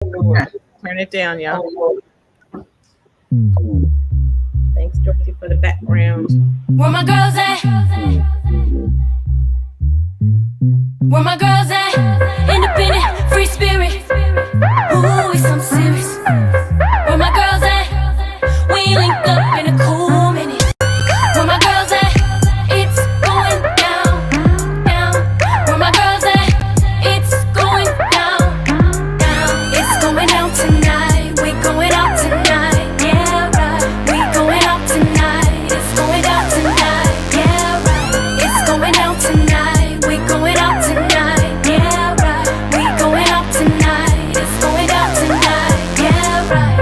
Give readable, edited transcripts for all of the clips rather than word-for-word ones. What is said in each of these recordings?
Okay. Turn it down, y'all. Thanks, Dorothy, for the background. Where my girls at? Where my girls at? Independent, free spirit. Ooh, it's something serious. Where my girls at? We link up in a cool minute. Where my girls at? It's going down, down. Where my girls at? It's going down, down. It's going down tonight. We going out tonight. Yeah, right. We going out tonight. It's going down tonight. Yeah, right. It's going down tonight. We going out tonight. Yeah, right. We going out tonight. It's going down tonight. Yeah, right.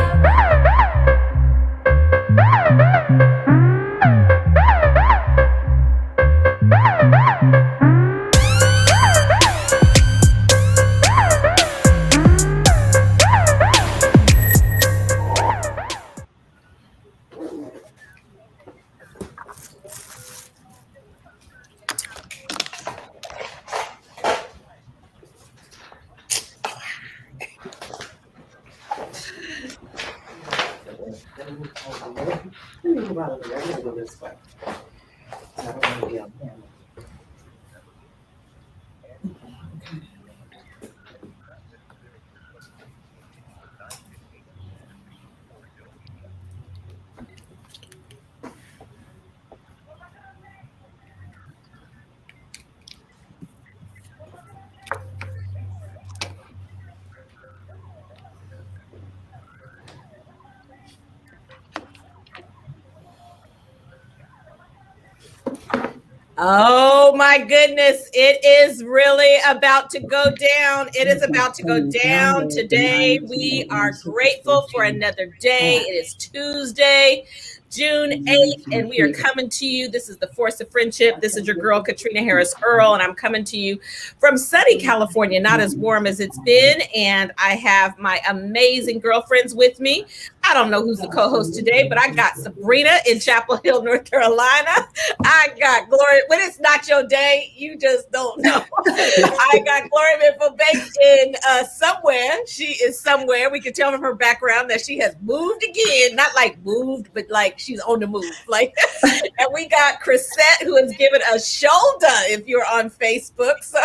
Oh my goodness, it is really about to go down. It is about to go down today. We are grateful for another day. It is Tuesday, June 8th, and we are coming to you. This is the Force of Friendship. This is your girl, Caterina Harris Earl, and I'm coming to you from sunny California, not as warm as it's been. And I have my amazing girlfriends with me. I don't know who's the co-host today, but I got Sabrina in Chapel Hill, North Carolina. I got Gloria. When it's not your day, you just don't know. I got Gloria Mitchell-Banks in somewhere. She is somewhere. We can tell from her background that she has moved again. Not like moved, but like she's on the move. Like, and we got Chrisette, who has given a shoulder if you're on Facebook. So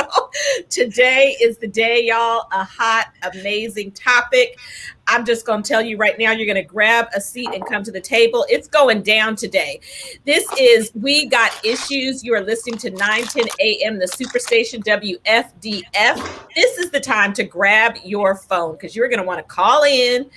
today is the day, y'all. A hot, amazing topic. I'm just going to tell you right now, you're going to grab a seat and come to the table. It's going down today. This is We Got Issues. You are listening to 9:10 a.m., the Superstation WFDF. This is the time to grab your phone because you're going to want to call in,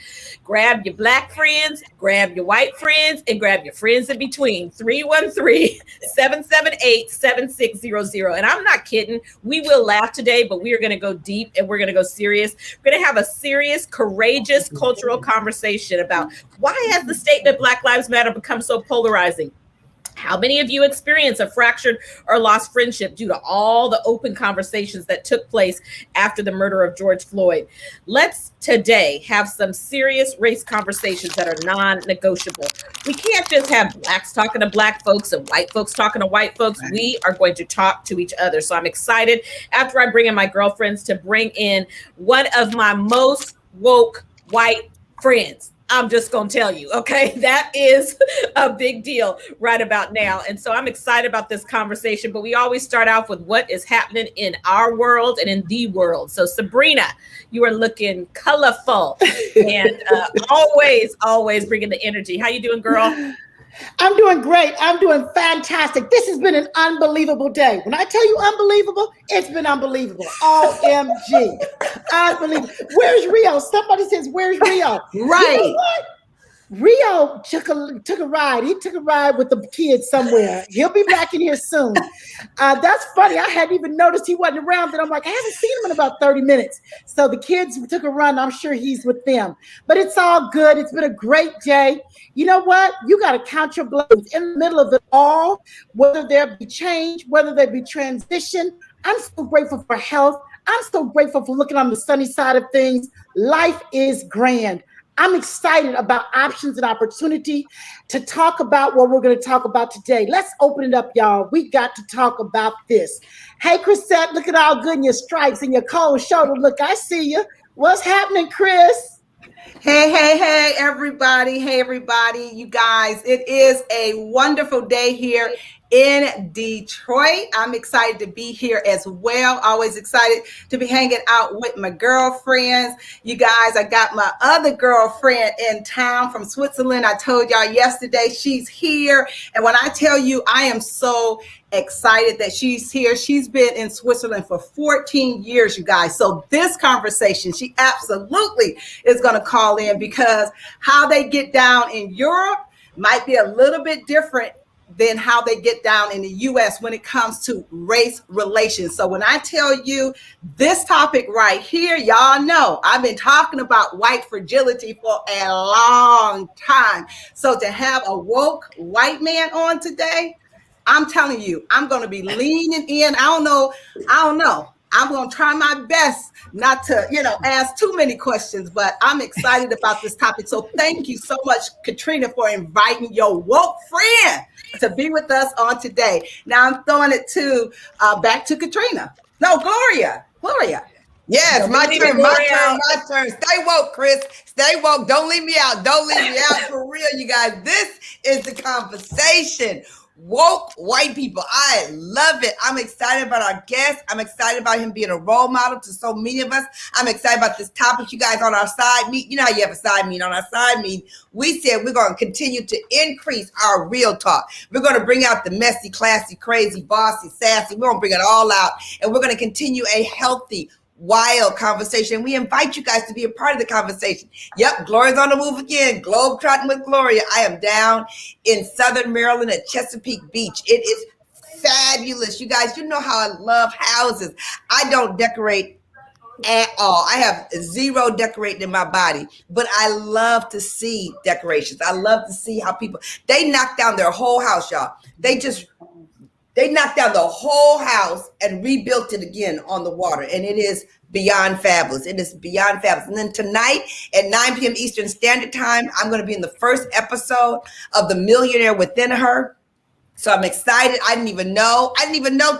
grab your Black friends, grab your white friends, and grab your friends in between. 313-778-7600. And I'm not kidding. We will laugh today, but we are going to go deep and we're going to go serious. We're going to have a serious, courageous cultural conversation about why has the statement Black Lives Matter become so polarizing? How many of you experience a fractured or lost friendship due to all the open conversations that took place after the murder of George Floyd? Let's today have some serious race conversations that are non-negotiable. We can't just have Blacks talking to Black folks and white folks talking to white folks. We are going to talk to each other. So I'm excited after I bring in my girlfriends to bring in one of my most woke white friends. I'm just going to tell you, okay? That is a big deal right about now. And so I'm excited about this conversation, but we always start off with what is happening in our world and in the world. So Sabrina, you are looking colorful and always bringing the energy. How you doing, girl? I'm doing great. I'm doing fantastic. This has been an unbelievable day. When I tell you unbelievable, it's been unbelievable. OMG. Unbelievable. Where's Rio? Somebody says, where's Rio? Right. You know what? Rio took a ride. He took a ride with the kids somewhere. He'll be back in here soon. That's funny. I hadn't even noticed he wasn't around. And I'm like, I haven't seen him in about 30 minutes. So the kids took a run. I'm sure he's with them. But it's all good. It's been a great day. You know what? You got to count your blessings in the middle of it all, whether there be change, whether there be transition. I'm so grateful for health. I'm so grateful for looking on the sunny side of things. Life is grand. I'm excited about options and opportunity to talk about what we're going to talk about today. Let's open it up, y'all. We got to talk about this. Hey, Chrisette, looking all good in your stripes and your cold shoulder. Look, I see you. What's happening, Chris? Hey, everybody. Hey, everybody. You guys, it is a wonderful day here in Detroit. I'm excited to be here as well. Always excited to be hanging out with my girlfriends. You guys, I got my other girlfriend in town from Switzerland. I told y'all yesterday she's here. And when I tell you, I am so excited that she's here. She's been in Switzerland for 14 years, you guys. So this conversation, she absolutely is going to call in, because how they get down in Europe might be a little bit different than how they get down in the US when it comes to race relations. So when I tell you this topic right here, y'all know I've been talking about white fragility for a long time. So to have a woke white man on today, I'm telling you, I'm going to be leaning in. I don't know. I'm going to try my best not to, ask too many questions, but I'm excited about this topic. So thank you so much, Caterina, for inviting your woke friend to be with us on today. Now I'm throwing it back to Caterina. No, Gloria. Yes, my turn. Stay woke, Chris. Stay woke. Don't leave me out. For real, you guys. This is the conversation. Woke white people. I love it. I'm excited about our guest. I'm excited about him being a role model to so many of us. I'm excited about this topic. You guys, on our side meet, you know how you have a side meet. On our side meet, we said we're going to continue to increase our real talk. We're going to bring out the messy, classy, crazy, bossy, sassy. We're going to bring it all out, and we're going to continue a healthy, wild conversation. We invite you guys to be a part of the conversation. Yep, Gloria's on the move again. Globe trotting with Gloria. I am down in Southern Maryland at Chesapeake Beach. It is fabulous. You guys, you know how I love houses. I don't decorate at all. I have zero decorating in my body, but I love to see decorations. I love to see how they knock down their whole house, y'all. They knocked down the whole house and rebuilt it again on the water. And it is beyond fabulous. It is beyond fabulous. And then tonight at 9 p.m. Eastern Standard Time, I'm going to be in the first episode of The Millionaire Within Her. So I'm excited. I didn't even know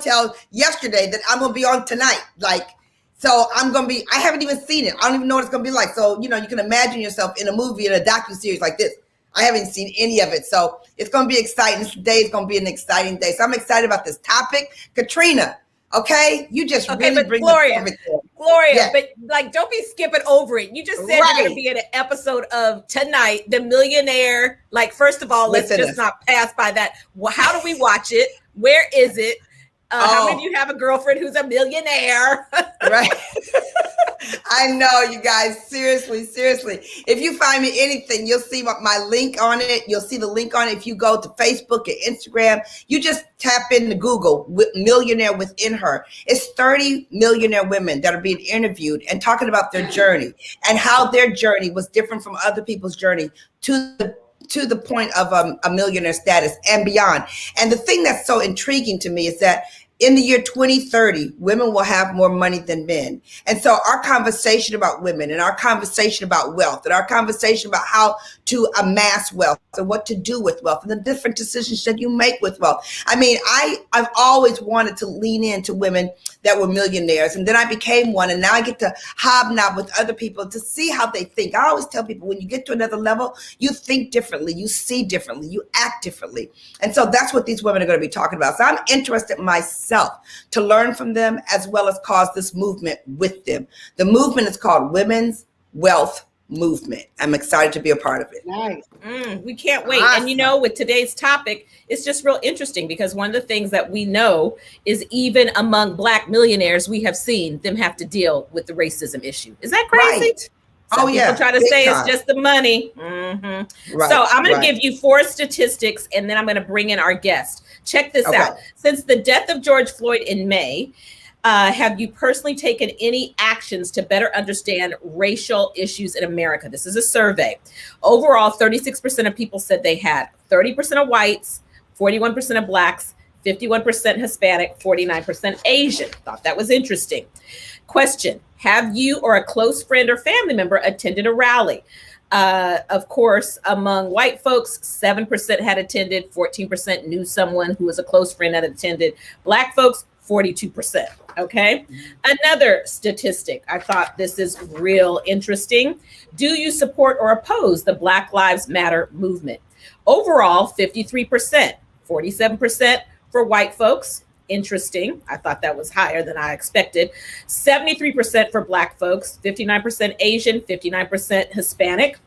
till yesterday that I'm going to be on tonight. So I haven't even seen it. I don't even know what it's going to be like. So, you can imagine yourself in a movie, in a docuseries like this. I haven't seen any of it. So it's going to be exciting. This day is going to be an exciting day. So I'm excited about this topic. Caterina, okay? You just really bring everything. Gloria, yeah. But don't be skipping over it. You just said you're going to be in an episode of tonight, The Millionaire. First of all, let's just not pass by that. Well, how do we watch it? Where is it? How many of you have a girlfriend who's a millionaire? Right. I know, you guys. Seriously. If you find me anything, you'll see my link on it. You'll see the link on it. If you go to Facebook and Instagram, you just tap into Google Millionaire Within Her. It's 30 millionaire women that are being interviewed and talking about their journey and how their journey was different from other people's journey to the point of a millionaire status and beyond. And the thing that's so intriguing to me is that in the year 2030, women will have more money than men. And so our conversation about women and our conversation about wealth and our conversation about how to amass wealth and what to do with wealth and the different decisions that you make with wealth. I mean, I've always wanted to lean into women that were millionaires, and then I became one, and now I get to hobnob with other people to see how they think. I always tell people, when you get to another level, you think differently, you see differently, you act differently. And so that's what these women are going to be talking about. So I'm interested myself to learn from them, as well as cause this movement with them. The movement is called Women's Wealth Movement. I'm excited to be a part of it. Nice. We can't wait. Awesome. And with today's topic, it's just real interesting, because one of the things that we know is even among Black millionaires, we have seen them have to deal with the racism issue. Is that crazy? Right. Some people try to say it's just the money. Mm-hmm. Right, so I'm going to give you 4 statistics, and then I'm going to bring in our guest. Check this out. Since the death of George Floyd in May, have you personally taken any actions to better understand racial issues in America? This is a survey. Overall, 36% of people said they had. 30% of whites, 41% of Blacks, 51% Hispanic, 49% Asian. Thought that was interesting. Question: have you or a close friend or family member attended a rally? Of course, among white folks, 7% had attended, 14% knew someone who was a close friend that attended. Black folks, 42%. Okay. Another statistic. I thought this is real interesting. Do you support or oppose the Black Lives Matter movement? Overall, 53%, 47% for white folks. Interesting. I thought that was higher than I expected. 73% for Black folks, 59% Asian, 59% Hispanic.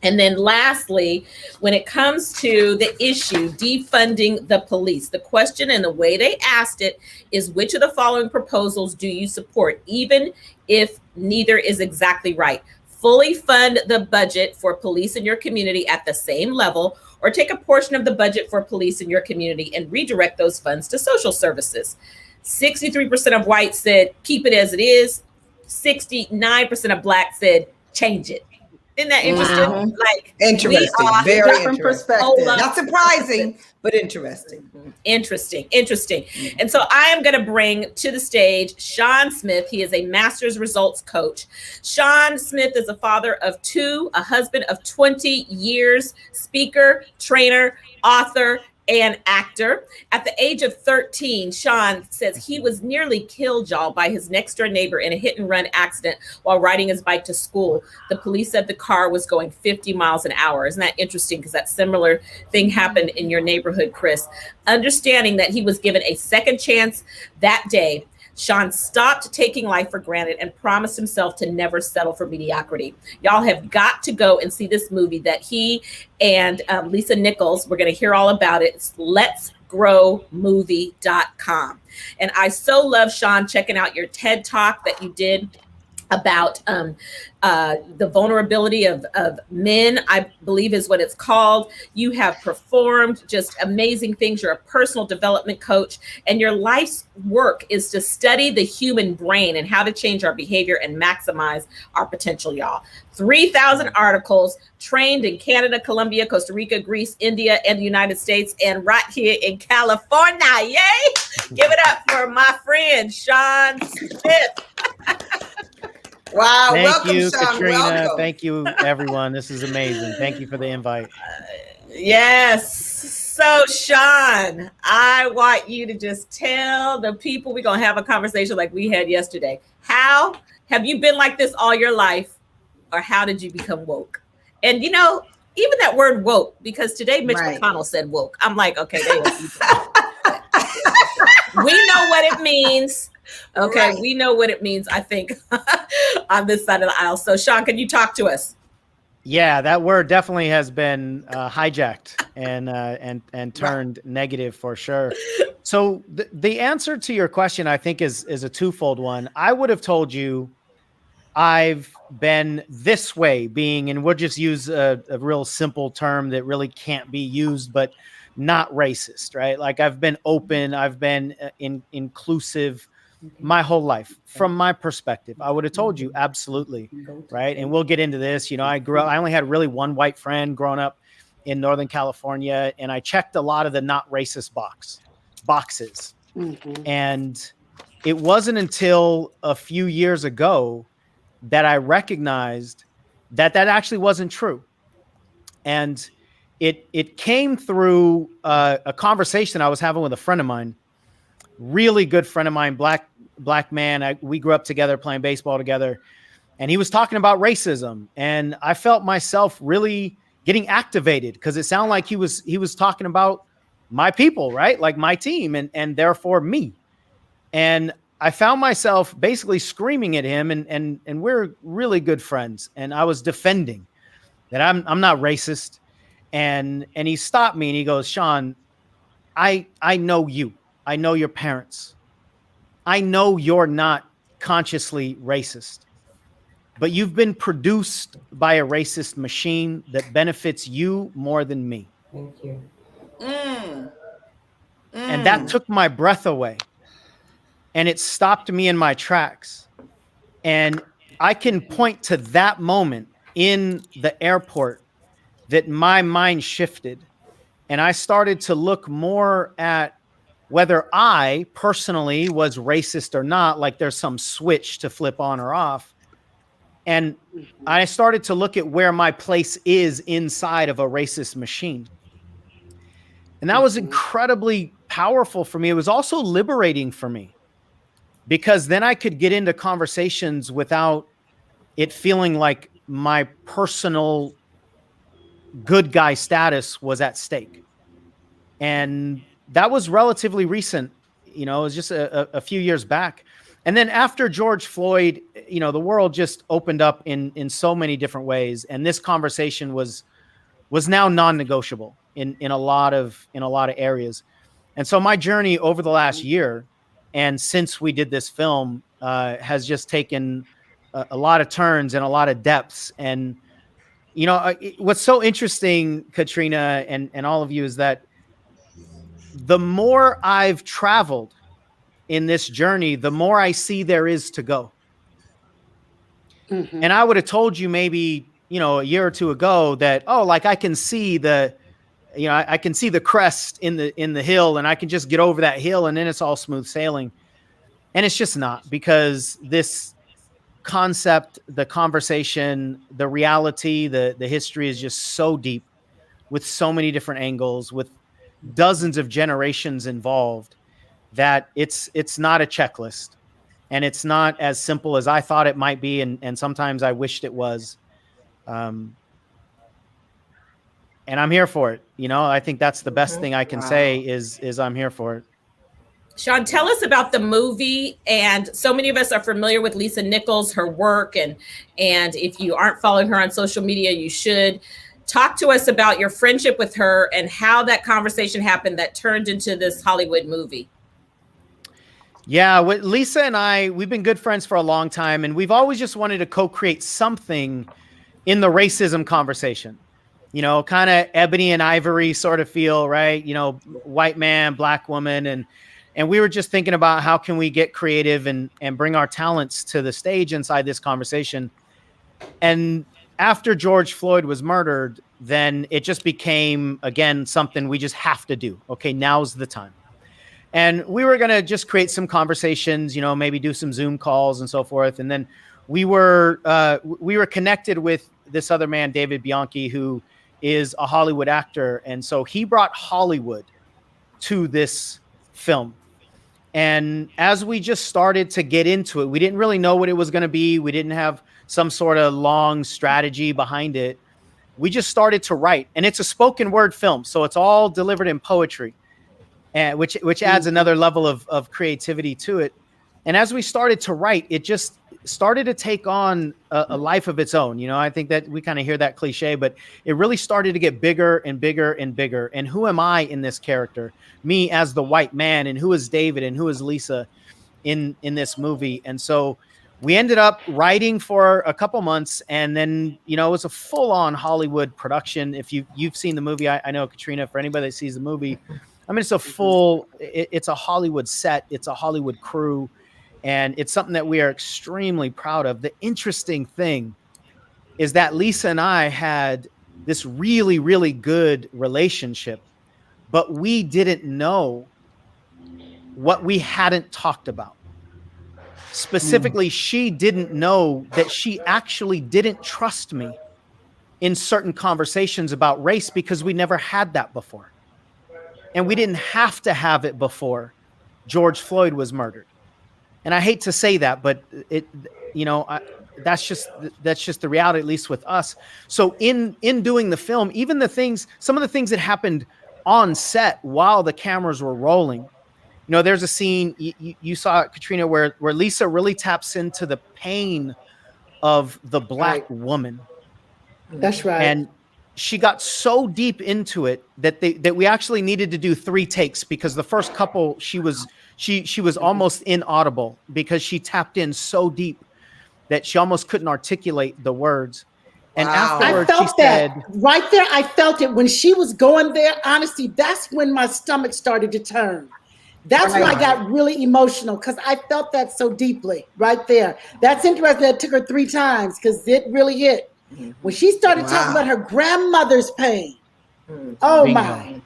And then lastly, when it comes to the issue, defunding the police, the question and the way they asked it is, which of the following proposals do you support, even if neither is exactly right? Fully fund the budget for police in your community at the same level, or take a portion of the budget for police in your community and redirect those funds to social services. 63% of whites said keep it as it is. 69% of Blacks said change it. Isn't that interesting? Wow. Like interesting, very interesting. Perspective. Not surprising, but interesting. Interesting. And so I am going to bring to the stage Sean Smith. He is a master's results coach. Sean Smith is a father of 2, a husband of 20 years, speaker, trainer, author, and actor. At the age of 13, Sean says he was nearly killed, y'all, by his next door neighbor in a hit and run accident while riding his bike to school. The police said the car was going 50 miles an hour. Isn't that interesting? Because that similar thing happened in your neighborhood, Chris. Understanding that he was given a second chance that day, Sean stopped taking life for granted and promised himself to never settle for mediocrity. Y'all have got to go and see this movie that he and Lisa Nichols, we're going to hear all about it. It's letsgrowmovie.com. And I so love, Sean, checking out your TED Talk that you did about the vulnerability of men, I believe is what it's called. You have performed just amazing things. You're a personal development coach, and your life's work is to study the human brain and how to change our behavior and maximize our potential, y'all. 3,000 articles, trained in Canada, Colombia, Costa Rica, Greece, India, and the United States, and right here in California. Yay! Give it up for my friend, Sean Smith. Wow. Thank welcome, you, Sean. Caterina. Welcome. Thank you, everyone. This is amazing. Thank you for the invite. Yes. So, Sean, I want you to just tell the people, we're going to have a conversation like we had yesterday. How have you been like this all your life, or how did you become woke? And, you know, even that word woke, because today Mitch McConnell said woke. I'm like, okay, we know what it means. Okay, we know what it means, I think, on this side of the aisle. So, Sean, can you talk to us? Yeah, that word definitely has been hijacked and turned negative for sure. So the answer to your question, I think, is a twofold one. I would have told you I've been this way, and we'll just use a real simple term that really can't be used, but not racist, right? Like I've been open, I've been inclusive my whole life. From my perspective, I would have told you absolutely, right? And we'll get into this. You know, I only had really one white friend growing up in Northern California, and I checked a lot of the not racist boxes. And it wasn't until a few years ago that I recognized that actually wasn't true. And it came through a conversation I was having with a friend of mine, really good friend of mine, black man. We grew up together playing baseball together, and he was talking about racism, and I felt myself really getting activated because it sounded like he was talking about my people, right? Like my team and therefore me. And I found myself basically screaming at him, and we're really good friends, and I was defending that I'm not racist. And he stopped me and he goes, Sean, I know you. I know your parents. I know you're not consciously racist, but you've been produced by a racist machine that benefits you more than me. Thank you. And that took my breath away, and it stopped me in my tracks. And I can point to that moment in the airport that my mind shifted, and I started to look more at whether I personally was racist or not, like there's some switch to flip on or off. And I started to look at where my place is inside of a racist machine. And that was incredibly powerful for me. It was also liberating for me, because then I could get into conversations without it feeling like my personal good guy status was at stake. And that was relatively recent. It was just a few years back. And then after George Floyd, the world just opened up in so many different ways. And this conversation was now non-negotiable in a lot of areas. And so my journey over the last year, and since we did this film, has just taken a lot of turns and a lot of depths. And, what's so interesting, Caterina, and all of you, is that the more I've traveled in this journey, the more I see there is to go. And I would have told you maybe, a year or two ago that, I can see I can see the crest in the hill, and I can just get over that hill and then it's all smooth sailing. And it's just not, because this concept, the conversation, the reality, the history is just so deep, with so many different angles, with dozens of generations involved, that it's not a checklist, and it's not as simple as I thought it might be. And sometimes I wished it was. And I'm here for it. I think that's the best thing I can say is I'm here for it. Sean, tell us about the movie. And so many of us are familiar with Lisa Nichols, her work. And if you aren't following her on social media, you should. Talk to us about your friendship with her and how that conversation happened that turned into this Hollywood movie. Yeah, Lisa and I, we've been good friends for a long time, and we've always just wanted to co-create something in the racism conversation. Kind of ebony and ivory sort of feel, right? White man, black woman. And we were just thinking about how can we get creative and bring our talents to the stage inside this conversation. And after George Floyd was murdered, then it just became, again, something we just have to do. Okay, now's the time. And we were going to just create some conversations, maybe do some Zoom calls and so forth. And then we were connected with this other man, David Bianchi, who is a Hollywood actor. And so he brought Hollywood to this film. And as we just started to get into it, we didn't really know what it was going to be. We didn't have some sort of long strategy behind it. We just started to write, and it's a spoken word film. So it's all delivered in poetry, and which adds another level of creativity to it. And as we started to write, it just started to take on a life of its own. I think that we kind of hear that cliche, but it really started to get bigger and bigger and bigger. And who am I in this character? Me as the white man, and who is David, and who is Lisa in this movie? And so we ended up writing for a couple months, and then, it was a full-on Hollywood production. If you've seen the movie, I know, Caterina, for anybody that sees the movie, it's it's a Hollywood set. It's a Hollywood crew. And it's something that we are extremely proud of. The interesting thing is that Lisa and I had this really, really good relationship, but we didn't know what we hadn't talked about. Specifically, she didn't know that she actually didn't trust me in certain conversations about race, because we never had that before. And we didn't have to have it before George Floyd was murdered. And I hate to say that, but that's just the reality, at least with us. So in doing the film, even some of the things that happened on set while the cameras were rolling, there's a scene you saw, Caterina, where Lisa really taps into the pain of the black woman. That's right. And she got so deep into it that we actually needed to do 3 takes, because the first couple she was almost inaudible, because she tapped in so deep that she almost couldn't articulate the words. And afterwards, I felt that right there. I felt it when she was going there. Honestly, that's when my stomach started to turn. That's when I got really emotional, because I felt that so deeply right there. That's interesting. That took her 3 times, because it really hit. When she started talking about her grandmother's pain, oh my,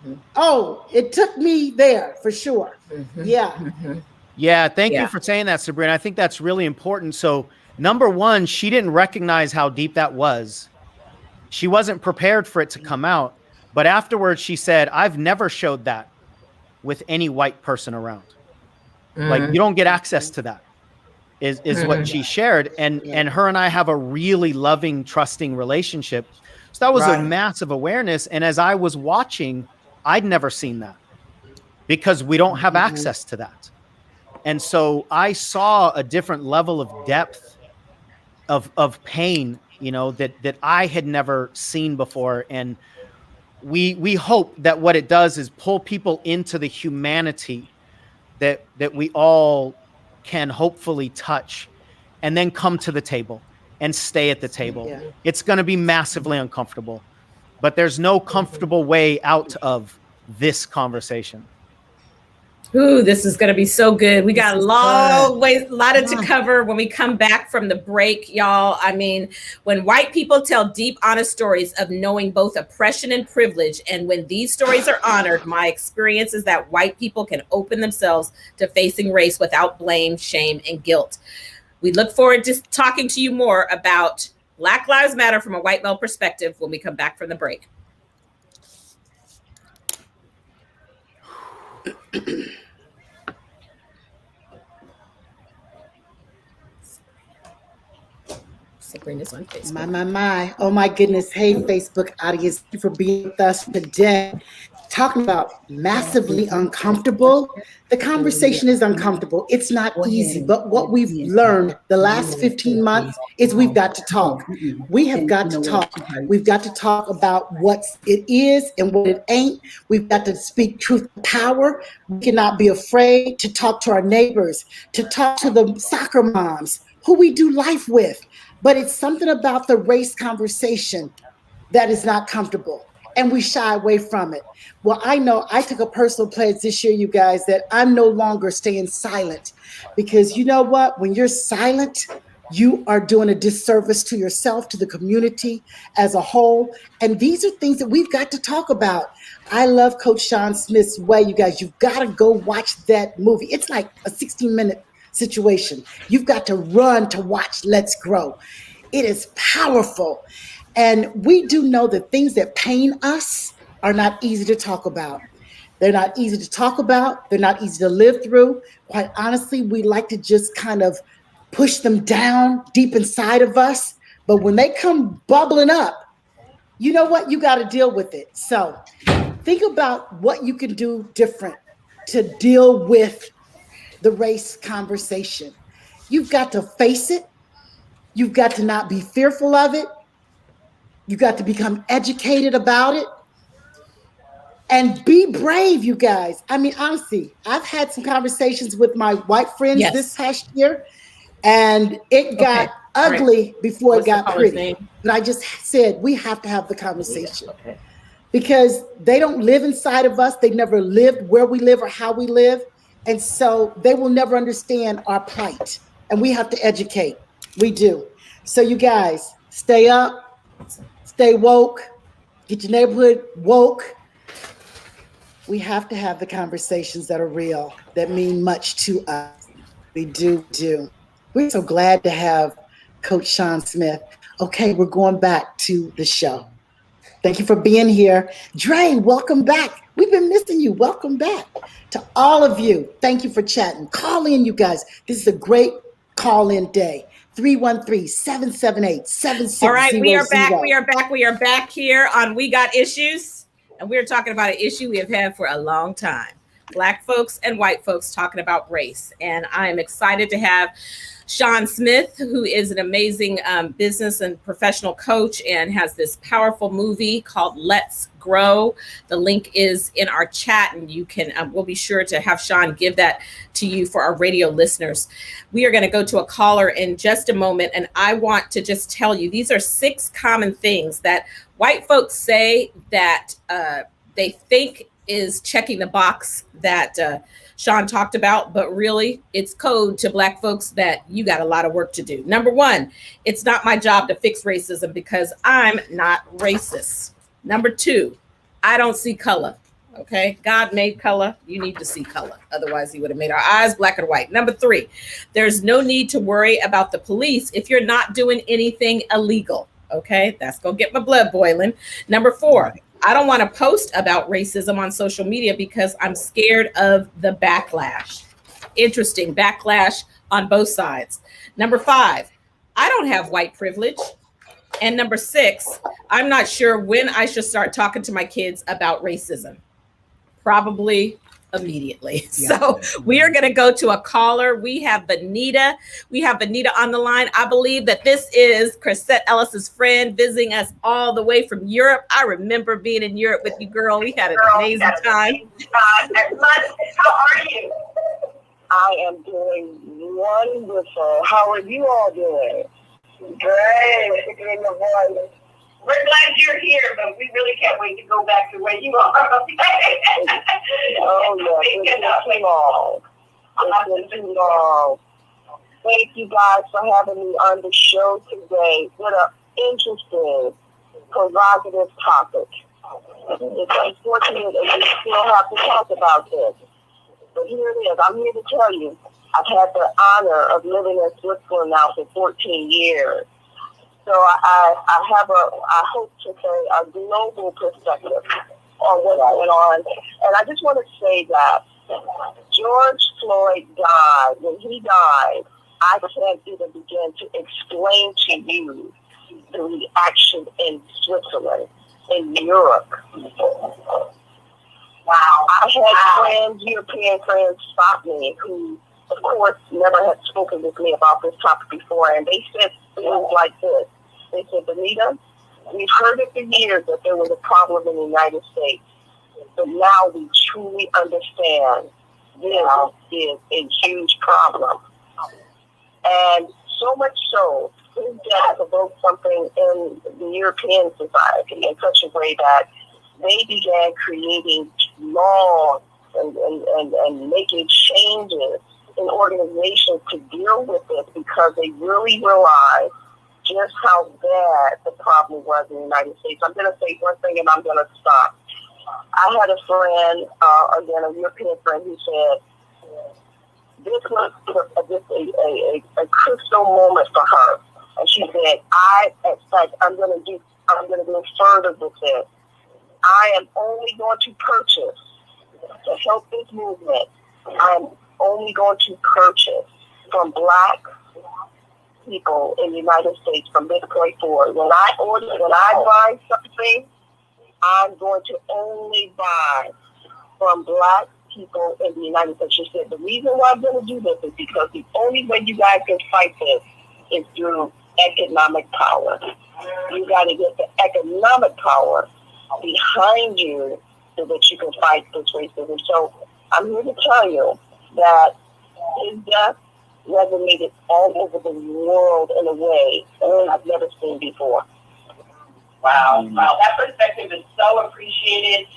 it took me there for sure. Yeah. Thank you for saying that, Sabrina. I think that's really important. So number one, she didn't recognize how deep that was. She wasn't prepared for it to come out. But afterwards, she said, I've never showed that with any white person around. Like, you don't get access to that, is what she shared. And her and I have a really loving, trusting relationship. So that was a massive awareness. And as I was watching, I'd never seen that because we don't have access to that. And so I saw a different level of depth of pain, you know, that I had never seen before. And we hope that what it does is pull people into the humanity that we all can hopefully touch, and then come to the table and stay at the table. Yeah. It's going to be massively uncomfortable, but there's no comfortable way out of this conversation. Ooh, this is going to be so good. We got a lot to cover when we come back from the break, y'all. I mean, when white people tell deep, honest stories of knowing both oppression and privilege, and when these stories are honored, my experience is that white people can open themselves to facing race without blame, shame, and guilt. We look forward to talking to you more about Black Lives Matter from a white male perspective when we come back from the break. Sabrina's on Facebook. My. Oh my goodness. Hey, Facebook audience, thank you for being with us today. Talking about massively uncomfortable. The conversation is uncomfortable. It's not easy, but what we've learned the last 15 months is we've got to talk. We have got to talk. We've got to talk about what it is and what it ain't. We've got to speak truth to power. We cannot be afraid to talk to our neighbors, to talk to the soccer moms who we do life with. But it's something about the race conversation that is not comfortable, and we shy away from it. Well, I know I took a personal pledge this year, you guys, that I'm no longer staying silent, because you know what? When you're silent, you are doing a disservice to yourself, to the community as a whole. And these are things that we've got to talk about. I love Coach Sean Smith's way, you guys. You've got to go watch that movie. It's like a 16-minute situation. You've got to run to watch Let's Grow. It is powerful. And we do know that things that pain us are not easy to talk about. They're not easy to talk about. They're not easy to live through. Quite honestly, we like to just kind of push them down deep inside of us. But when they come bubbling up, you know what? You got to deal with it. So think about what you can do different to deal with the race conversation. You've got to face it. You've got to not be fearful of it. You've got to become educated about it and be brave, you guys. I mean, honestly, I've had some conversations with my white friends this past year, and it got ugly before it got pretty. But I just said, we have to have the conversation because they don't live inside of us. They never lived where we live or how we live. And so they will never understand our plight, and we have to educate. We do. So you guys, stay up, stay woke, get your neighborhood woke. We have to have the conversations that are real, that mean much to us. We do. We're so glad to have Coach Sean Smith. Okay, we're going back to the show. Thank you for being here. Dre, welcome back. We've been missing you. Welcome back. To all of you, thank you for chatting. Call in, you guys. This is a great call-in day. 313-778-7600. All right, we are back. We are back here on We Got Issues. And we're talking about an issue we have had for a long time. Black folks and white folks talking about race. And I am excited to have Sean Smith, who is an amazing business and professional coach and has this powerful movie called Let's Grow. The link is in our chat, and you can, we'll be sure to have Sean give that to you for our radio listeners. We are going to go to a caller in just a moment, and I want to just tell you, these are 6 common things that white folks say that they think is checking the box that Sean talked about, but really it's code to Black folks that you got a lot of work to do. Number 1, it's not my job to fix racism because I'm not racist. Number 2, I don't see color. Okay, God made color. You need to see color. Otherwise, he would have made our eyes black and white. Number 3, there's no need to worry about the police if you're not doing anything illegal. Okay, that's gonna get my blood boiling. Number 4, I don't want to post about racism on social media because I'm scared of the backlash. Interesting, backlash on both sides. Number 5, I don't have white privilege. And number 6, I'm not sure when I should start talking to my kids about racism. Probably immediately. Yeah. So we are going to go to a caller. We have Benita. On the line. I believe that this is Chrisette Ellis's friend visiting us all the way from Europe. I remember being in Europe with you, girl. We had an amazing time. How are you? I am doing wonderful. How are you all doing? Great. In the voice. We're glad you're here, but we really can't wait to go back to where you are. Oh, yeah. It's been too long. It's been too long. Thank you guys for having me on the show today. What an interesting, provocative topic. It's unfortunate that we still have to talk about this. But here it is. I'm here to tell you, I've had the honor of living in Switzerland now for 14 years. So I hope to say a global perspective on what's going on. And I just want to say that George Floyd died. When he died, I can't even begin to explain to you the reaction in Switzerland, in Europe. Wow. I had friends, European friends, stop me who, of course, never had spoken with me about this topic before, and they said things like this. They said, Benita, we've heard it for years that there was a problem in the United States, but now we truly understand this is a huge problem. And so much so, his death evoked something in the European society in such a way that they began creating laws and making changes in organizations to deal with this because they really realized just how bad the problem was in the United States. I'm going to say one thing and I'm going to stop. I had a friend, again, a European friend, who said this was just a crystal moment for her. And she said, I'm going to go further with this. I am only going to purchase to help this movement. I'm only going to purchase from Black people in the United States from this point forward. When I buy something, I'm going to only buy from Black people in the United States. She said, the reason why I'm going to do this is because the only way you guys can fight this is through economic power. You got to get the economic power behind you so that you can fight this racism. So I'm here to tell you that his death resonated all over the world in a way that I've never seen before. Wow. That perspective is so appreciated.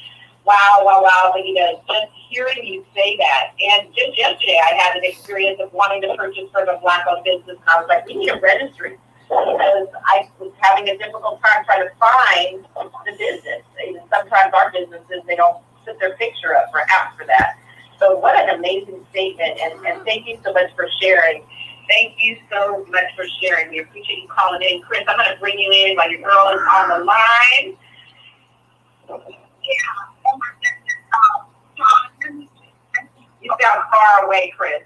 Wow, Benita. Just hearing you say that. And just yesterday, I had an experience of wanting to purchase from a Black-owned business. And I was like, we need a registry. Because I was having a difficult time trying to find the business. Even sometimes our businesses, they don't put their picture up or ask for that. So what an amazing statement. And thank you so much for sharing. Thank you so much for sharing. We appreciate you calling in. Chris, I'm going to bring you in while your girl is on the line. You sound far away, Chris.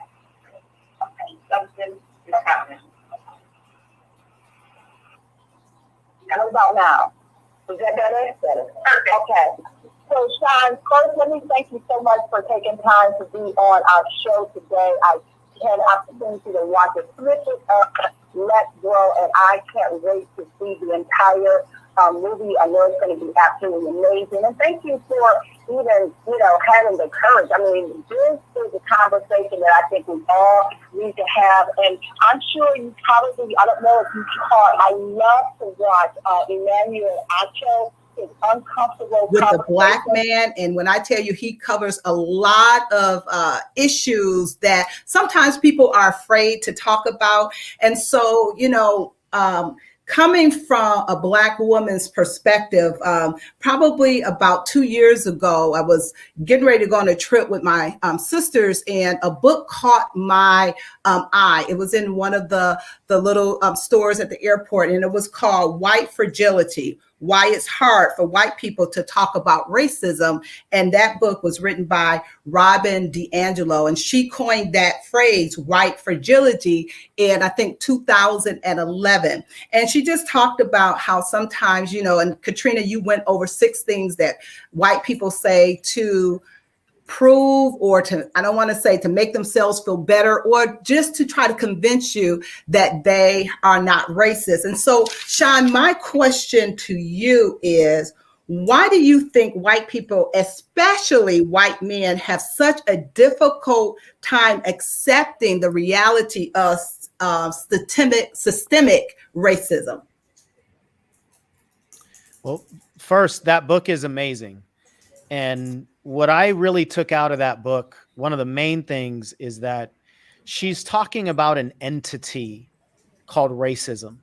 Okay, something is happening. What about now? Is that better? Better. Perfect. Okay. So, Sean, first, let me thank you so much for taking time to be on our show today. I had an opportunity to watch a snippet of Let's Grow, and I can't wait to see the entire movie. I know it's going to be absolutely amazing. And thank you for even, having the courage. I mean, this is a conversation that I think we all need to have. And I'm sure you probably, I don't know if you caught, I love to watch Emmanuel Acho. Uncomfortable with the Black man. And when I tell you, he covers a lot of issues that sometimes people are afraid to talk about. And so, coming from a Black woman's perspective, probably about 2 years ago, I was getting ready to go on a trip with my sisters, and a book caught my It was in one of the little stores at the airport, and it was called White Fragility: Why It's Hard for White People to Talk About Racism. And that book was written by Robin DiAngelo, and she coined that phrase, white fragility, in I think 2011. And she just talked about how sometimes, and Caterina, you went over 6 things that white people say to prove, or to, I don't want to say to make themselves feel better, or just to try to convince you that they are not racist. And so, Sean, my question to you is, why do you think white people, especially white men, have such a difficult time accepting the reality of systemic racism? Well, first, that book is amazing. And what I really took out of that book, one of the main things is that she's talking about an entity called racism.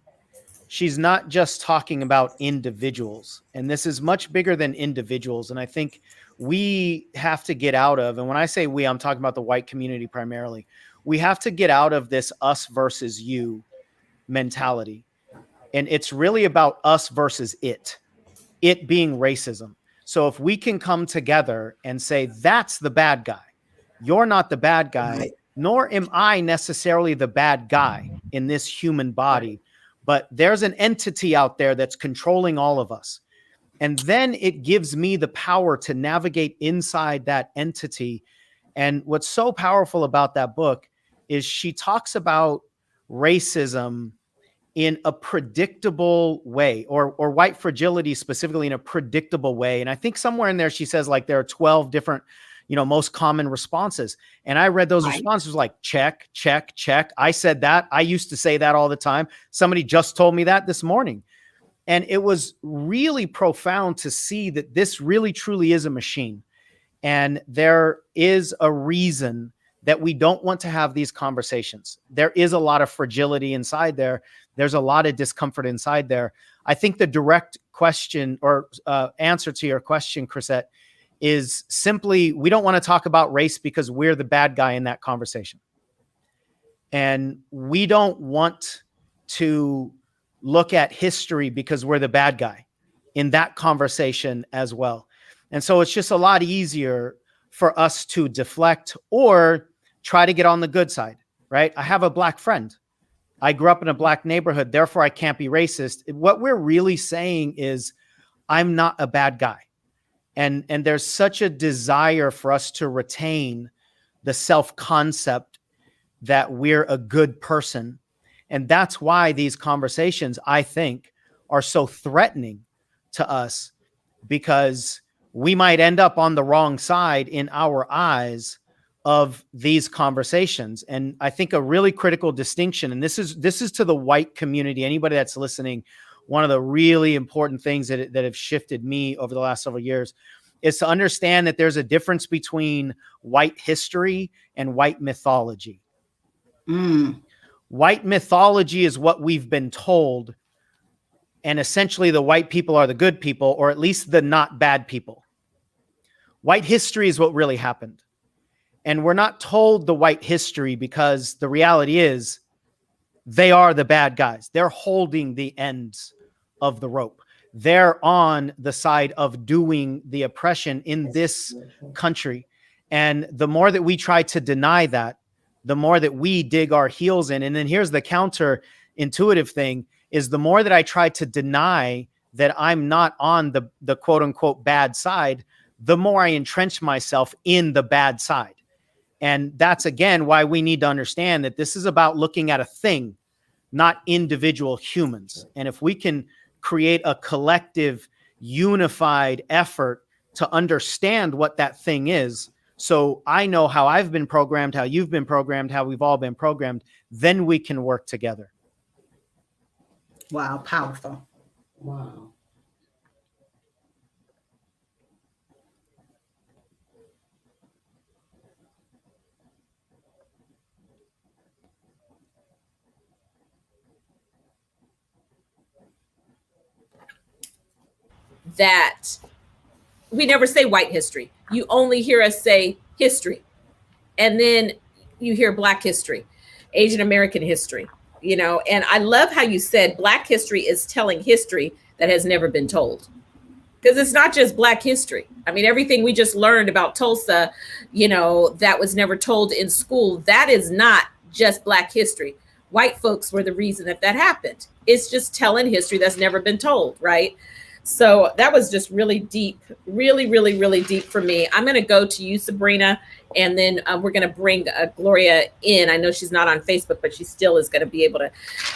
She's not just talking about individuals. And this is much bigger than individuals. And I think we have to get out of, and when I say we, I'm talking about the white community primarily, we have to get out of this us versus you mentality. And it's really about us versus it being racism. So if we can come together and say, that's the bad guy, you're not the bad guy, right, nor am I necessarily the bad guy in this human body, but there's an entity out there that's controlling all of us. And then it gives me the power to navigate inside that entity. And what's so powerful about that book is she talks about racism in a predictable way, or white fragility specifically in a predictable way. And I think somewhere in there, she says like there are 12 different, most common responses. And I read those responses like check, check, check. I said that. I used to say that all the time. Somebody just told me that this morning. And it was really profound to see that this really truly is a machine. And there is a reason that we don't want to have these conversations. There is a lot of fragility inside there. There's a lot of discomfort inside there. I think the direct question or answer to your question, Chrisette, is simply, we don't want to talk about race because we're the bad guy in that conversation. And we don't want to look at history because we're the bad guy in that conversation as well. And so it's just a lot easier for us to deflect or try to get on the good side, right? I have a black friend. I grew up in a black neighborhood, therefore I can't be racist. What we're really saying is I'm not a bad guy. And there's such a desire for us to retain the self-concept that we're a good person. And that's why these conversations, I think, are so threatening to us, because we might end up on the wrong side in our eyes of these conversations. And I think a really critical distinction, and this is to the white community, anybody that's listening, one of the really important things that have shifted me over the last several years is to understand that there's a difference between white history and white mythology. White mythology is what we've been told, and essentially the white people are the good people, or at least the not bad people. White history is what really happened. And we're not told the white history because the reality is they are the bad guys. They're holding the ends of the rope. They're on the side of doing the oppression in this country. And the more that we try to deny that, the more that we dig our heels in. And then here's the counterintuitive thing, is the more that I try to deny that I'm not on the quote unquote bad side, the more I entrench myself in the bad side. And that's, again, why we need to understand that this is about looking at a thing, not individual humans. And if we can create a collective, unified effort to understand what that thing is, so I know how I've been programmed, how you've been programmed, how we've all been programmed, then we can work together. Wow, powerful. Wow. That we never say white history. You only hear us say history. And then you hear black history. Asian American history, you know. And I love how you said Black history is telling history that has never been told. Because it's not just Black history. I mean, everything we just learned about Tulsa, you know, that was never told in school, that is not just Black history. White folks were the reason that that happened. It's just telling history that's never been told, right? So that was just really deep, really, really, really deep for me. I'm going to go to you, Sabrina, and then we're going to bring Gloria in. I know she's not on Facebook, but she still is going to be able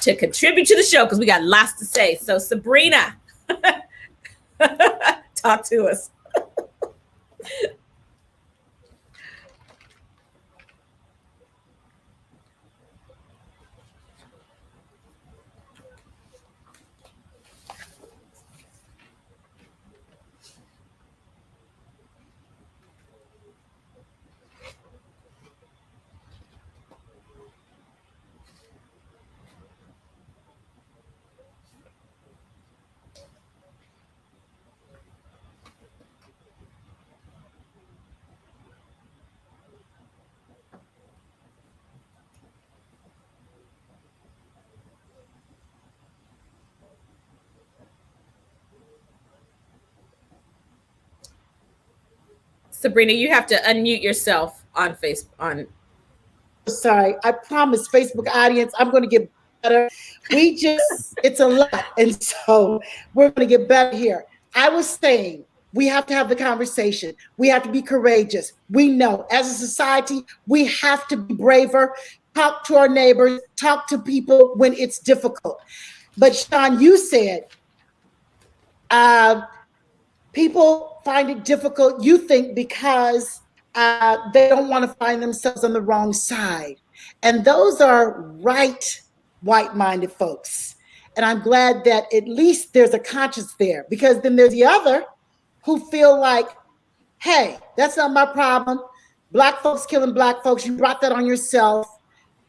to contribute to the show because we got lots to say. So Sabrina, talk to us. Sabrina, you have to unmute yourself on Facebook. Sorry, I promise, Facebook audience, I'm going to get better. It's a lot. And so we're going to get better here. I was saying, we have to have the conversation. We have to be courageous. We know as a society, we have to be braver, talk to our neighbors, talk to people when it's difficult. But Sean, you said, people find it difficult, you think, because they don't want to find themselves on the wrong side. And those are right white-minded folks. And I'm glad that at least there's a conscience there, because then there's the other who feel like, hey, that's not my problem. Black folks killing Black folks, you brought that on yourself.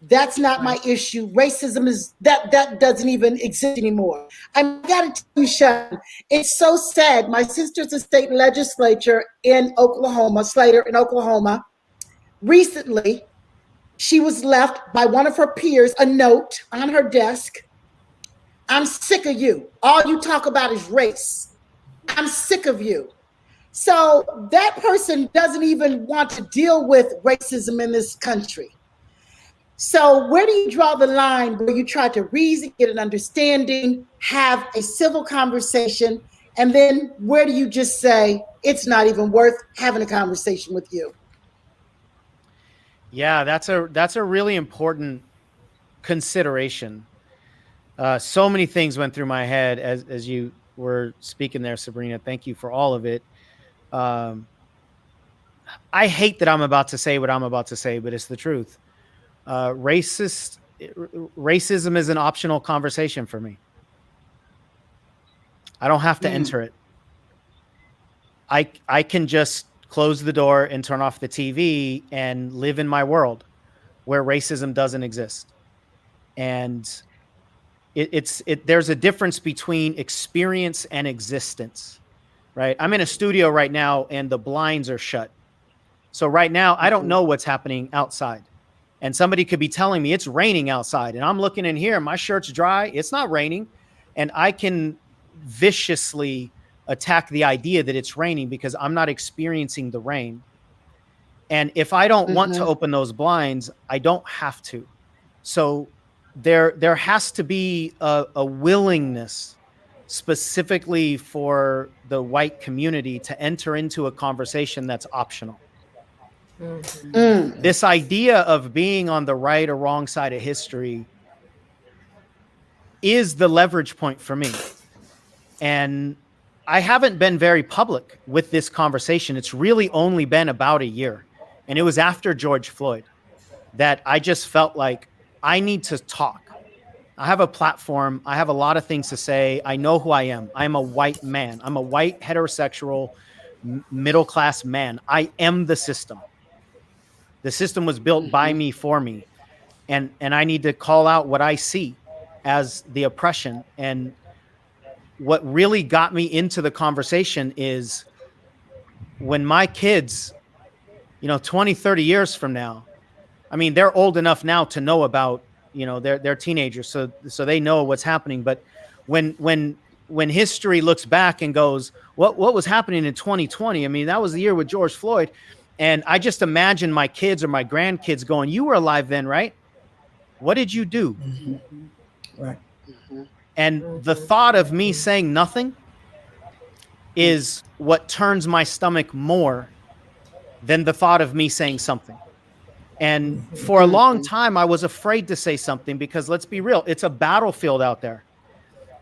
That's not my issue. Racism is that doesn't even exist anymore. I gotta tell you, Sean, it's so sad. My sister's a state legislature in Oklahoma, Slater in Oklahoma. Recently, she was left by one of her peers a note on her desk. I'm sick of you. All you talk about is race. I'm sick of you. So that person doesn't even want to deal with racism in this country. So where do you draw the line where you try to reason, get an understanding, have a civil conversation, and then where do you just say it's not even worth having a conversation with you? Yeah, that's a really important consideration. So many things went through my head as you were speaking there, Sabrina. Thank you for all of it. I hate that I'm about to say what I'm about to say, but it's the truth. Racism is an optional conversation for me. I don't have to enter it. I can just close the door and turn off the TV and live in my world where racism doesn't exist. And there's a difference between experience and existence, right? I'm in a studio right now and the blinds are shut. So right now I don't know what's happening outside. And somebody could be telling me it's raining outside, and I'm looking in here, my shirt's dry, it's not raining. And I can viciously attack the idea that it's raining because I'm not experiencing the rain. And if I don't want to open those blinds, I don't have to. So there has to be a willingness specifically for the white community to enter into a conversation that's optional. This idea of being on the right or wrong side of history is the leverage point for me. And I haven't been very public with this conversation. It's really only been about a year. And it was after George Floyd that I just felt like I need to talk. I have a platform. I have a lot of things to say. I know who I am. I'm a white man. I'm a white, heterosexual, middle-class man. I am the system. The system was built by me, for me. And I need to call out what I see as the oppression. And what really got me into the conversation is when my kids, 20, 30 years from now, I mean, they're old enough now to know about, you know, they're teenagers, so they know what's happening. But when history looks back and goes, what was happening in 2020? I mean, that was the year with George Floyd, and I just imagine my kids or my grandkids going, "You were alive then, right? What did you do?" Right. And the thought of me saying nothing is what turns my stomach more than the thought of me saying something. And for a long time, I was afraid to say something because, let's be real, it's a battlefield out there.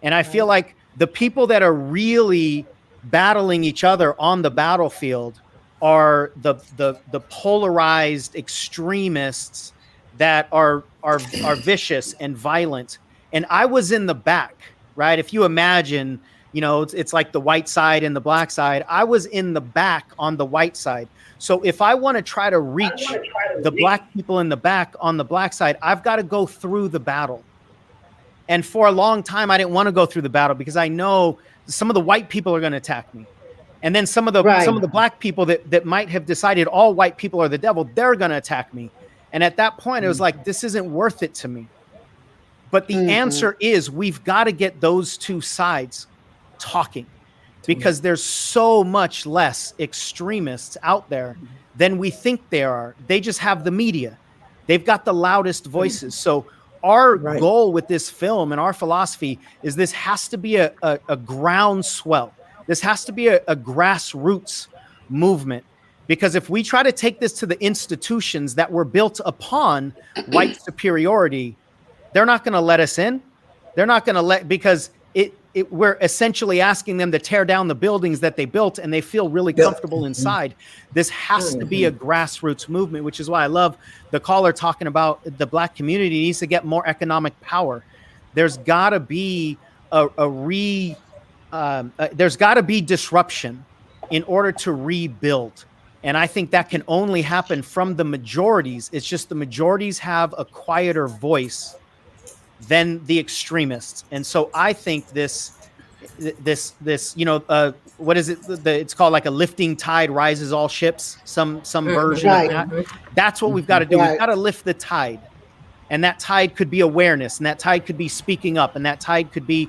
And I feel like the people that are really battling each other on the battlefield are the polarized extremists that are vicious and violent. And I was in the back, right? If you imagine, you know, it's like the white side and the black side. I was in the back on the white side. So if I want to try to reach the black people in the back on the black side, I've got to go through the battle. And for a long time, I didn't want to go through the battle because I know some of the white people are going to attack me. And then some of the black people that might have decided all white people are the devil, they're going to attack me. And at that point, it was like, this isn't worth it to me. But the answer is we've got to get those two sides talking, because there's so much less extremists out there than we think there are. They just have the media. They've got the loudest voices. So our goal with this film and our philosophy is this has to be a groundswell. This has to be a grassroots movement, because if we try to take this to the institutions that were built upon white superiority, they're not going to let us in. They're not going to let, because we're essentially asking them to tear down the buildings that they built, and they feel really comfortable inside. This has to be a grassroots movement, which is why I love the caller talking about the black community needs to get more economic power. There's got to be there's got to be disruption in order to rebuild. And I think that can only happen from the majorities. It's just the majorities have a quieter voice than the extremists. And so I think this, you know, what is it? It's called like a lifting tide rises all ships, some version of that. That's what we've got to do. We've got to lift the tide. And that tide could be awareness, and that tide could be speaking up, and that tide could be,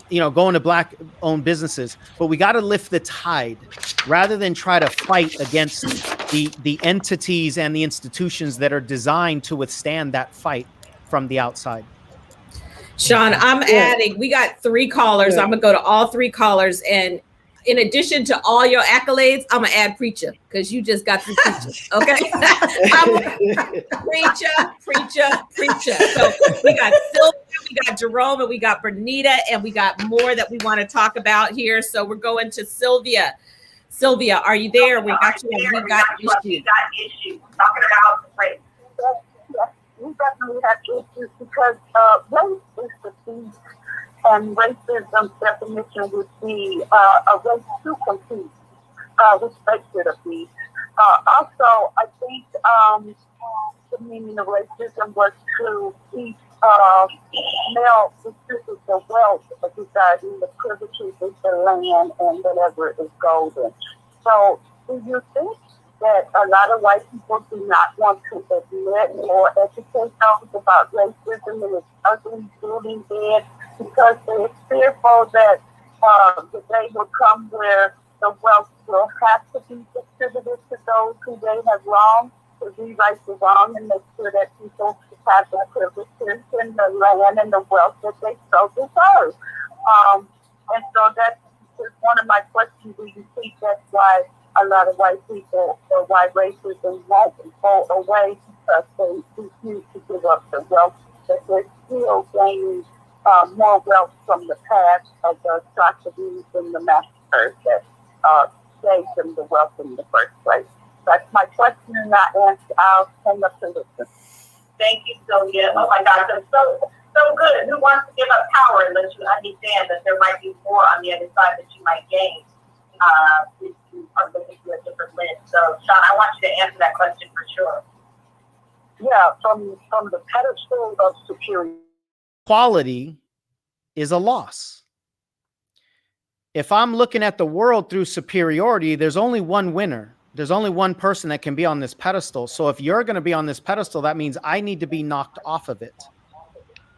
you know, going to black owned businesses. But we got to lift the tide rather than try to fight against the entities and the institutions that are designed to withstand that fight from the outside. Sean, I'm adding, we got 3 callers. I'm going to go to all 3 callers. And in addition to all your accolades, I'm going to add preacher, because you just got through preacher. Okay. preacher. So we got Sylvia, we got Jerome, and we got Bernita, and we got more that we want to talk about here. So we're going to Sylvia. Sylvia, are you there? We got you. We got issues. Talking about race. Yes, we definitely have issues because race is the seed, and racism definition would be a race to compete, respected of these. Also, I think the meaning of racism was to keep male restricted the wealth regarding the privileges of the land and whatever is golden. So, do you think that a lot of white people do not want to admit or educate those about racism and its ugly, bullying dead, because they're fearful that the day will come where the wealth will have to be distributed to those who they have wronged, to rewrite the wrong and make sure that people have the privileges and the land and the wealth that they so deserve. And so that's just one of my questions. Do you think that's why a lot of white people, or why racism won't go away, because they refuse to give up the wealth that they're still gaining more wealth from the past of the atrocities and the massacres that gave them the wealth in the first place? That's my question, and I'll hang up to listen. Thank you, Sylvia. Oh my gosh, that's so good. Who wants to give up power unless you understand that there might be more on the other side that you might gain if you are looking through a different lens? So, Sean, I want you to answer that question for sure. Yeah, from the pedestal of superiority. Quality is a loss. If I'm looking at the world through superiority, there's only one winner, there's only one person that can be on this pedestal. So if you're going to be on this pedestal, that means I need to be knocked off of it.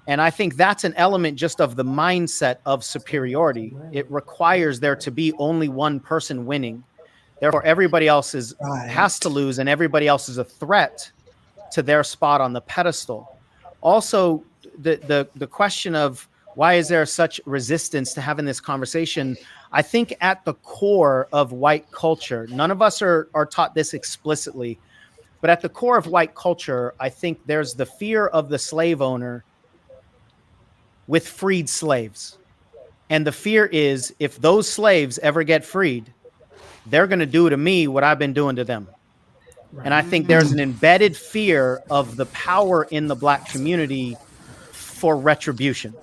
And I think that's an element just of the mindset of superiority. It requires there to be only one person winning. Therefore, everybody else has to lose, and everybody else is a threat to their spot on the pedestal. Also, the question of why is there such resistance to having this conversation? I think at the core of white culture, none of us are taught this explicitly, but at the core of white culture, I think there's the fear of the slave owner with freed slaves. And the fear is if those slaves ever get freed, they're going to do to me what I've been doing to them. And I think there's an embedded fear of the power in the Black community for retribution.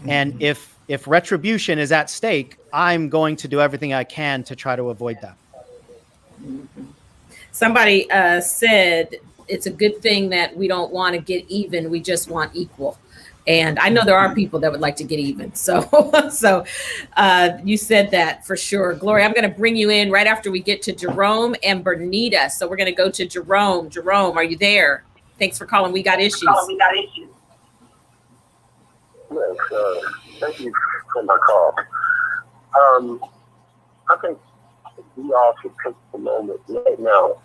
And if retribution is at stake, I'm going to do everything I can to try to avoid that. Somebody said it's a good thing that we don't want to get even. We just want equal. And I know there are people that would like to get even. So you said that for sure. Gloria, I'm going to bring you in right after we get to Jerome and Bernita. So we're going to go to Jerome. Jerome, are you there? Thanks for calling. We Got Issues. Yes, thank you for my call. I think we all should take the moment right now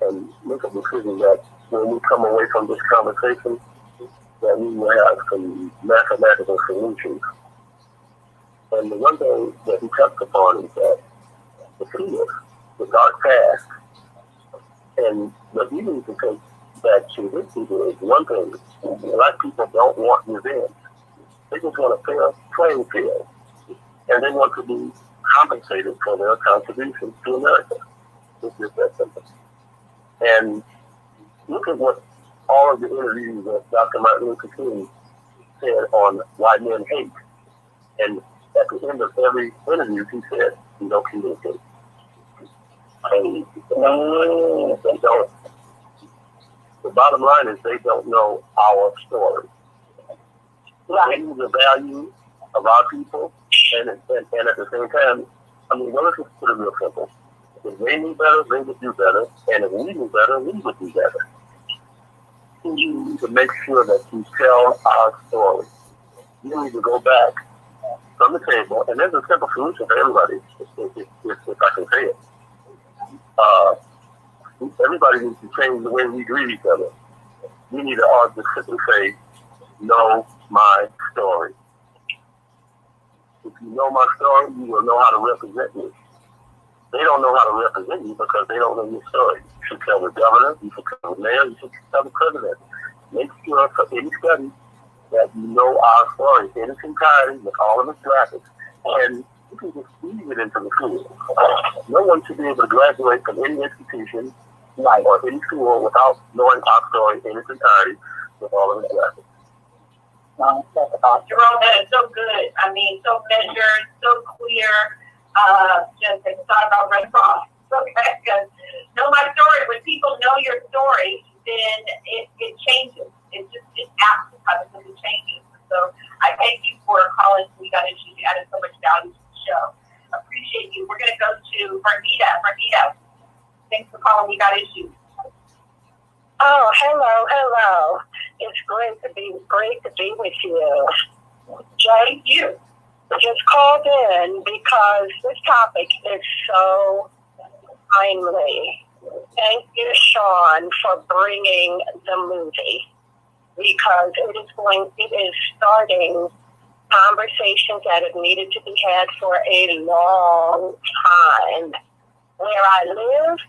and make a decision that when we come away from this conversation, that we will have some mathematical solutions. And the one thing that he touched upon is that the fear, the dark past, and what you need to take back to this people is one thing. Black people don't want revenge. They just want a fair playing field. And they want to be compensated for their contributions to America. It's just that simple. And look at what all of the interviews that Dr. Martin Luther King said on why men hate. And at the end of every interview, he said, "We don't communicate." And they don't. The bottom line is they don't know our story. They knew the value of our people, and at the same time, I mean, well, let's just put it real simple. If they knew better, they would do better, and if we knew better, we would do better. You need to make sure that you tell our story. You need to go back from the table, and there's a simple solution for everybody, if I can say it. Everybody needs to change the way we greet each other. We need to all just simply say, "Know my story." If you know my story, you will know how to represent me. They don't know how to represent you because they don't know your story. You should tell the governor, you should tell the mayor, you should tell the president. Make sure for any study that you know our story in its entirety with all of its graphics. And you can just weave it into the school. No one should be able to graduate from any institution or any school without knowing our story in its entirety with all of its graphics. Jerome, that is so good. I mean, so measured, so clear. Just thought about Red Cross. Okay, because know my story. When people know your story, then it changes. It absolutely changes. So I thank you for calling. We Got Issues. You added so much value to the show. Appreciate you. We're going to go to Bernita. Bernita, thanks for calling. We Got Issues. Oh, hello. It's great to be with you. Thank you. Just called in because this topic is so timely. Thank you, Sean, for bringing the movie because it is starting conversations that have needed to be had for a long time. Where I live,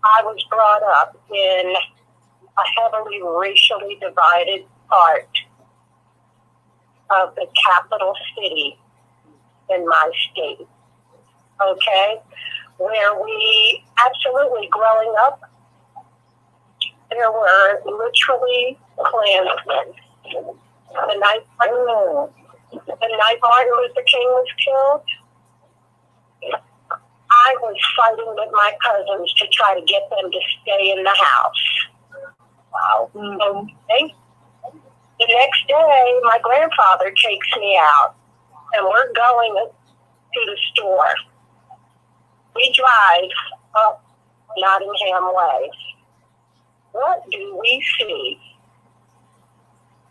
I was brought up in a heavily racially divided part of the capital city in my state, okay? Where we absolutely, growing up, there were literally Klansmen. The night Martin Luther King was killed, I was fighting with my cousins to try to get them to stay in the house. Wow. Okay. The next day, my grandfather takes me out, and we're going to the store. We drive up Nottingham Way. What do we see?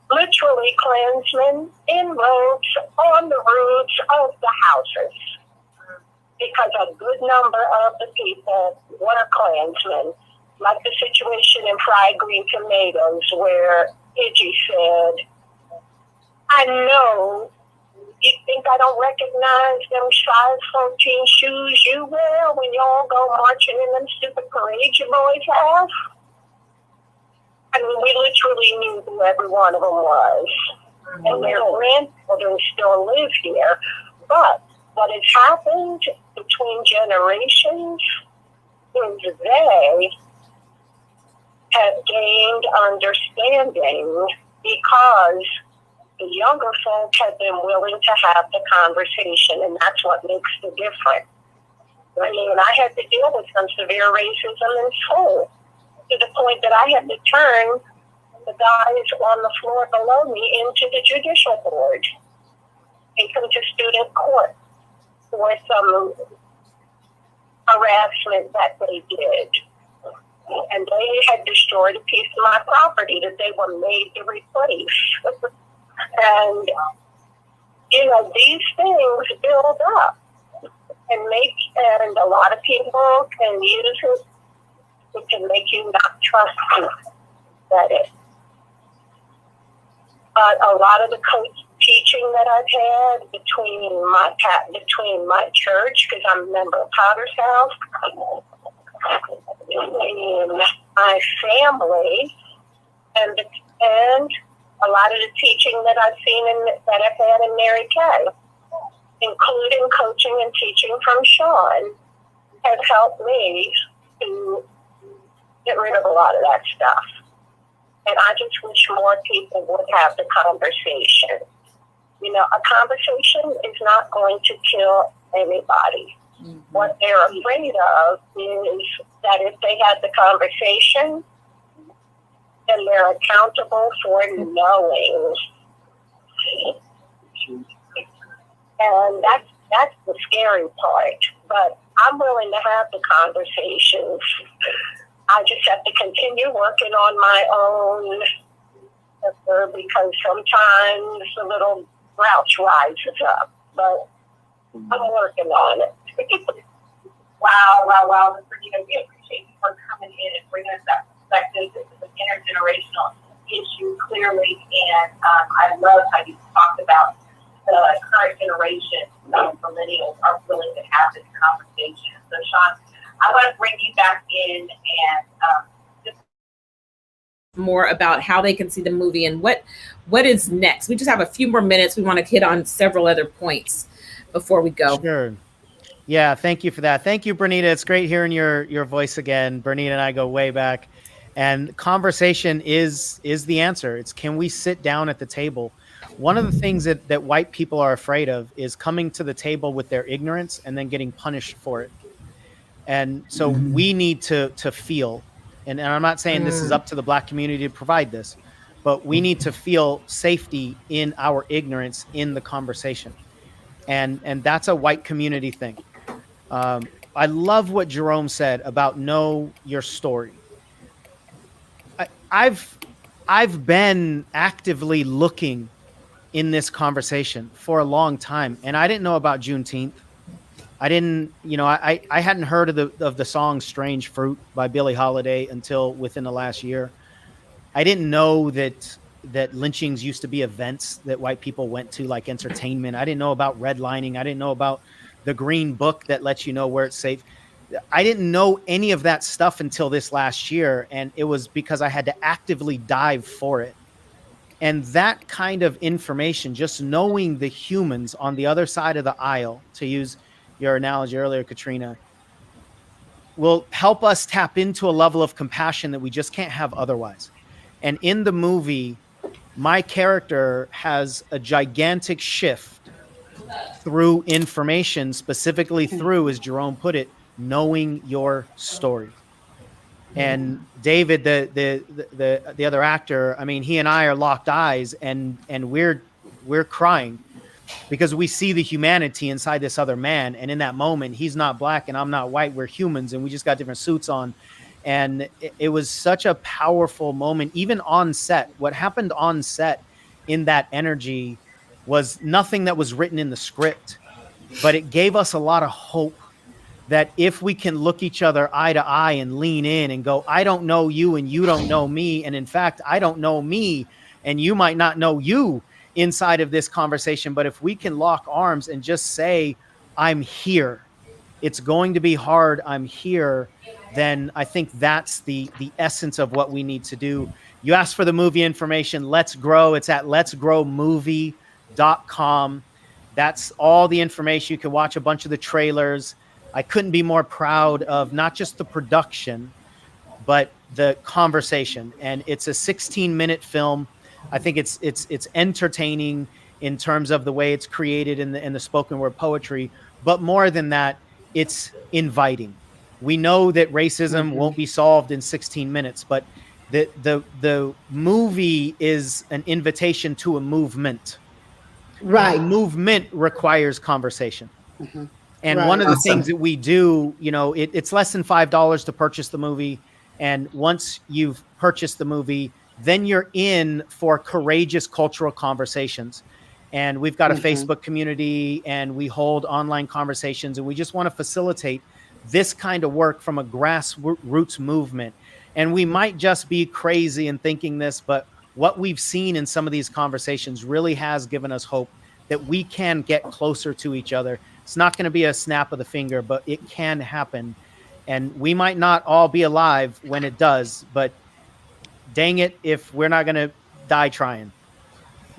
Literally Klansmen in robes on the roofs of the houses, because a good number of the people were Klansmen. Like the situation in Fried Green Tomatoes where Iggy said, I know you think I don't recognize them size 14 shoes you wear when y'all go marching in them stupid parades you boys have? I mean, we literally knew who every one of them was. And their grandchildren still live here. But what has happened between generations is they have gained understanding because the younger folk have been willing to have the conversation, and that's what makes the difference. I mean, I had to deal with some severe racism in school, to the point that I had to turn the guys on the floor below me into the judicial board, take them to student court for some harassment that they did. And they had destroyed a piece of my property that they were made to replace. And, you know, these things build up and a lot of people can use it. It can make you not trust you. That is. But a lot of the teaching that I've had between my church, because I'm a member of Potter's House, between my family, and a lot of the teaching that I've seen that I've had in Mary Kay, including coaching and teaching from Sean, has helped me to get rid of a lot of that stuff. And I just wish more people would have the conversation. You know, a conversation is not going to kill anybody. Mm-hmm. What they're afraid of is that if they had the conversation, then they're accountable for knowing. And that's the scary part. But I'm willing to have the conversations. I just have to continue working on my own, because sometimes a little grouch rises up. But I'm working on it. Wow. We appreciate you for coming in and bringing us that perspective. This is an intergenerational issue, clearly, and I love how you talked about the current generation of millennials are willing to have this conversation. So, Sean, I want to bring you back in and just more about how they can see the movie and what is next. We just have a few more minutes. We want to hit on several other points before we go. Sure. Yeah, thank you for that. Thank you, Bernita. It's great hearing your voice again. Bernita and I go way back, and conversation is the answer. It's, can we sit down at the table? One of the things that white people are afraid of is coming to the table with their ignorance and then getting punished for it. And so we need to feel, and I'm not saying this is up to the Black community to provide this, but we need to feel safety in our ignorance in the conversation. And that's a white community thing. I love what Jerome said about know your story. I've been actively looking in this conversation for a long time, and I didn't know about Juneteenth. I didn't, I hadn't heard of the song "Strange Fruit" by Billie Holiday until within the last year. I didn't know that lynchings used to be events that white people went to, like entertainment. I didn't know about redlining. I didn't know about the green book that lets you know where it's safe. I didn't know any of that stuff until this last year, and it was because I had to actively dive for it. And that kind of information, just knowing the humans on the other side of the aisle, to use your analogy earlier, Caterina, will help us tap into a level of compassion that we just can't have otherwise. And in the movie, my character has a gigantic shift through information, specifically through, as Jerome put it, knowing your story. And David, the other actor, I mean, he and I are locked eyes, and we're crying because we see the humanity inside this other man. And in that moment, he's not black and I'm not white. We're humans and we just got different suits on. And it was such a powerful moment, even on set. What happened on set in that energy was nothing that was written in the script, but it gave us a lot of hope that if we can look each other eye to eye and lean in and go, I don't know you and you don't know me. And in fact, I don't know me and you might not know you inside of this conversation. But if we can lock arms and just say, I'm here, it's going to be hard, I'm here, then I think that's the essence of what we need to do. You asked for the movie information. Let's Grow. It's at letsgrowmovie.com. That's all the information. You can watch a bunch of the trailers. I couldn't be more proud of not just the production, but the conversation. And it's a 16-minute film. I think it's entertaining in terms of the way it's created in the spoken word poetry. But more than that, it's inviting. We know that racism won't be solved in 16 minutes, but the movie is an invitation to a movement. Right. A movement requires conversation. And one of the things that we do, you know, it's less than $5 to purchase the movie. And once you've purchased the movie, then you're in for courageous cultural conversations. And we've got a Facebook community and we hold online conversations, and we just want to facilitate this kind of work from a grassroots movement. And we might just be crazy in thinking this, but what we've seen in some of these conversations really has given us hope that we can get closer to each other. It's not going to be a snap of the finger, but it can happen. And we might not all be alive when it does, but dang it if we're not going to die trying.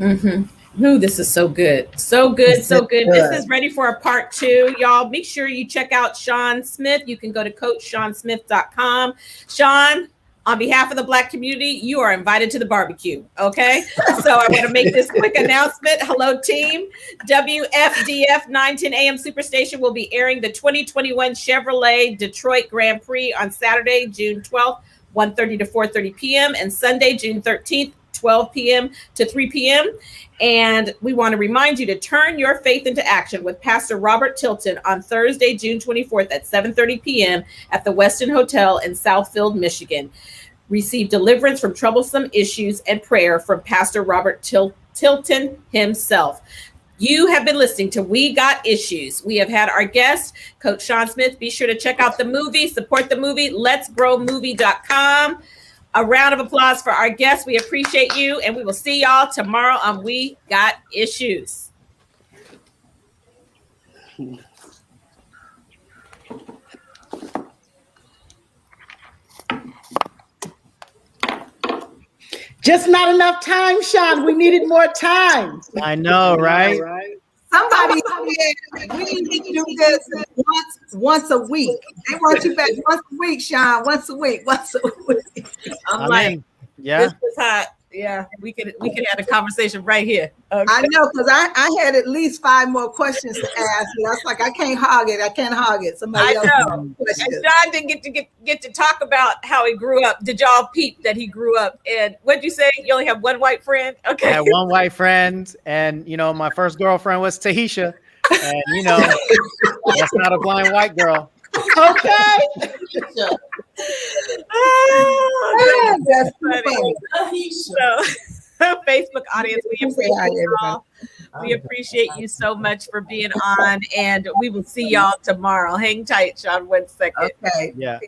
Ooh, this is so good. So good. So good. This is ready for a part 2. Y'all, make sure you check out Sean Smith. You can go to coachshansmith.com. Sean, on behalf of the Black community, you are invited to the barbecue. Okay. So I want to make this quick announcement. Hello, team. WFDF 910 AM Superstation will be airing the 2021 Chevrolet Detroit Grand Prix on Saturday, June 12th, 1:30 to 4:30 p.m. and Sunday, June 13th, 12 p.m. to 3 p.m. And we want to remind you to turn your faith into action with Pastor Robert Tilton on Thursday, June 24th at 7:30 p.m. at the Westin Hotel in Southfield, Michigan. Receive deliverance from troublesome issues and prayer from Pastor Robert Tilton himself. You have been listening to We Got Issues. We have had our guest, Coach Sean Smith. Be sure to check out the movie, support the movie, letsgrowmovie.com. A round of applause for our guests. We appreciate you, and we will see y'all tomorrow on We Got Issues. Just not enough time, Sean. We needed more time. I know, right? Somebody said we need to do this once a week. They want you back once a week, Sean. Once a week. I'm like, this was hot. Yeah, we could have a conversation right here. Okay. I know, because I had at least 5 more questions to ask. And I was like, I can't hog it. Somebody else. I know. And John didn't get to talk about how he grew up. Did y'all peep that he grew up? And what'd you say? You only have one white friend? Okay. I had one white friend, and my first girlfriend was Tahisha, and that's not a blind white girl. Okay. That's funny. So, Facebook audience, we appreciate y'all. We appreciate you so much for being on, and we will see y'all tomorrow. Hang tight, Sean, 1 second. Okay. Yeah.